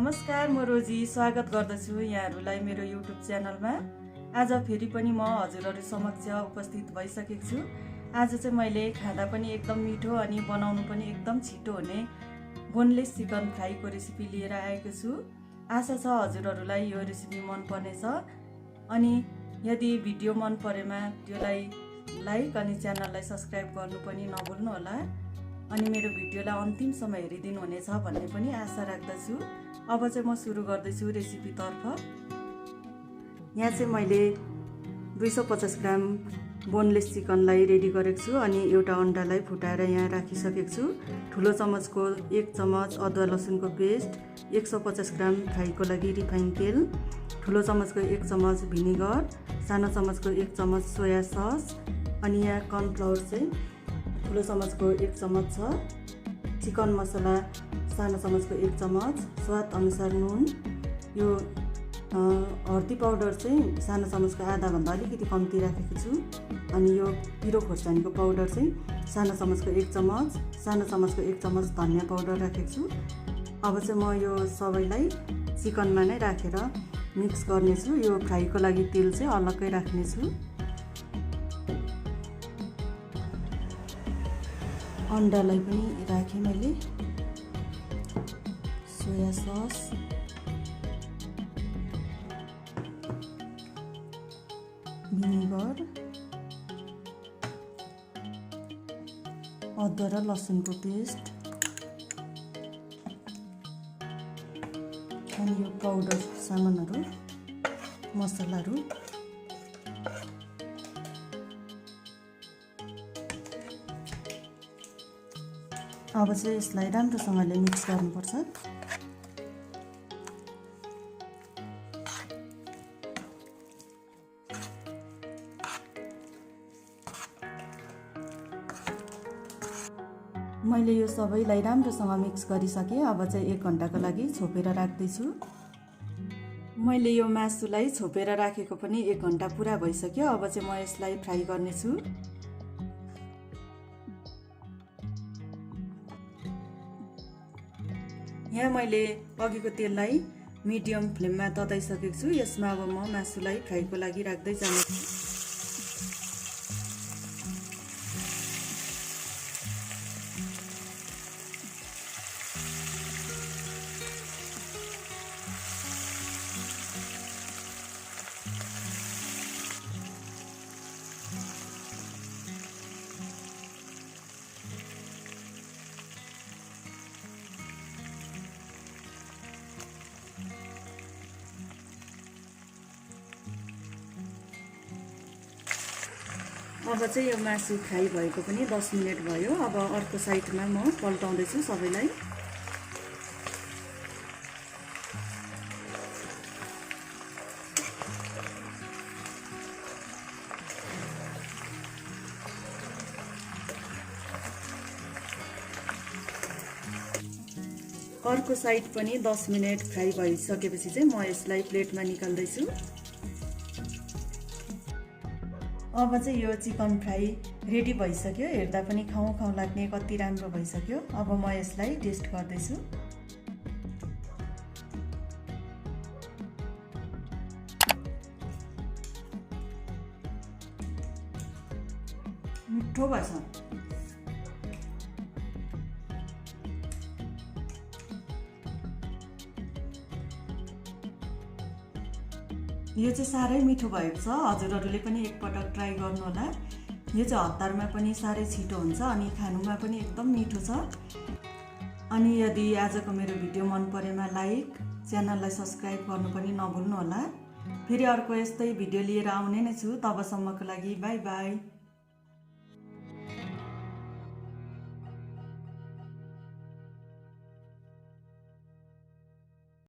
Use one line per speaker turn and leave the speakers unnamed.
नमस्कार, म रोजी स्वागत गर्दछु यहाँहरूलाई मेरो युट्युब च्यानलमा। आज फेरि पनि म हजुरहरू समक्ष उपस्थित भइसकेको छु। आज चाहिँ मैले खाँदा पनि एकदम मिठो अनि बनाउनु पनि एकदम छिटो हुने बोनलेस चिकन फ्राईको रेसिपी लिएर आएको छु। आशा छ हजुरहरूलाई यो रेसिपी मन पर्नेछ। अनि यदि भिडियो मन परेमा भिडियोलाई लाइक अनि च्यानललाई सब्स्क्राइब गर्नु पनि नभुल्नु होला। अनि मेरो भिडियोलाई अन्तिमसम्म हेरिदिनु हुनेछ भन्ने पनि आशा राख्दछु। अब चाहिँ म सुरु गर्दैछु रेसिपीतर्फ। यहाँ चाहिँ मैले 250 ग्राम बोनलेस चिकनलाई रेडी गरेको छु अनि एउटा अन्डालाई फुटाएर यहाँ राखिसकेको छु। ठुलो चम्मचको 1 चम्मच अदुवा लसुनको पेस्ट, 150 ग्राम फ्राईको लागि रिफाइन तेल, ठुलो चम्मचको 1 चम्मच भिनेगर, सानो चम्मचको 1 चम्मच सोया सस, अनि यहाँ कर्नफ्लावर चाहिँ ठुलो चम्मचको 1 चम्मच छ, चिकन मसला सानो चम्मचको 1 चम्मच, स्वाद अनुसार नुन, यो हर्दी पाउडर चाहिँ सानो चम्मचको आधाभन्दा अलिकति कम्ती राखेको छु, अनि यो पिरो खोर्सानीको पाउडर चाहिँ सानो चम्मचको 1 चम्मच, सानो चम्मचको 1 चम्मच धनिया पाउडर राखेको छु। अब चाहिँ म यो सबैलाई चिकनमा नै राखेर मिक्स गर्नेछु। यो फ्राईको लागि तेल चाहिँ अलग्गै राख्नेछु। अन्डालाई पनि राखेँ मैले, सोया सस, भिनेगर, अदुवा र लसुनको पेस्ट, अनि यो पाउडर सामानहरू मसलाहरू। अब चाहिँ यसलाई राम्रोसँगले मिक्स गर्नुपर्छ। मैले यो सबैलाई राम्रोसँग मिक्स गरिसकेँ। अब चाहिँ 1 घन्टाको लागि छोपेर राख्दैछु। मैले यो मासुलाई छोपेर राखेको पनि 1 घन्टा पुरा भइसक्यो। अब चाहिँ म यसलाई फ्राई गर्नेछु। यहाँ मैले अघिको तेललाई मिडियम फ्लेममा तताइसकेको छु। यसमा अब म मासुलाई फ्राईको लागि राख्दै जानेछु। अब चाहिँ यो मासु फ्राई भएको पनि 10 मिनट भयो। अब अर्को साइडमा म पल्टाउँदैछु सबैलाई। अर्को साइड पनि 10 मिनट फ्राई भइसकेपछि चाहिँ म यसलाई प्लेटमा निकाल्दैछु। अब चाहिँ यो चिकन फ्राई रेडी भइसक्यो। हेर्दा पनि खाउँ खाउँ लाग्ने कति राम्रो भइसक्यो। अब म यसलाई टेस्ट गर्दैछु। मिठो भएछ। यो चाहिँ साह्रै मिठो भएको छ। हजुरहरूले पनि एकपटक ट्राई गर्नु होला। यो चाहिँ हतारमा पनि साह्रै छिटो हुन्छ अनि खानुमा पनि एकदम मिठो छ। अनि यदि आजको मेरो भिडियो मन परेमा लाइक, च्यानललाई सब्स्क्राइब गर्नु पनि नभुल्नु होला। फेरि अर्को यस्तै भिडियो लिएर आउने नै छु। तबसम्मको लागि बाई बाई।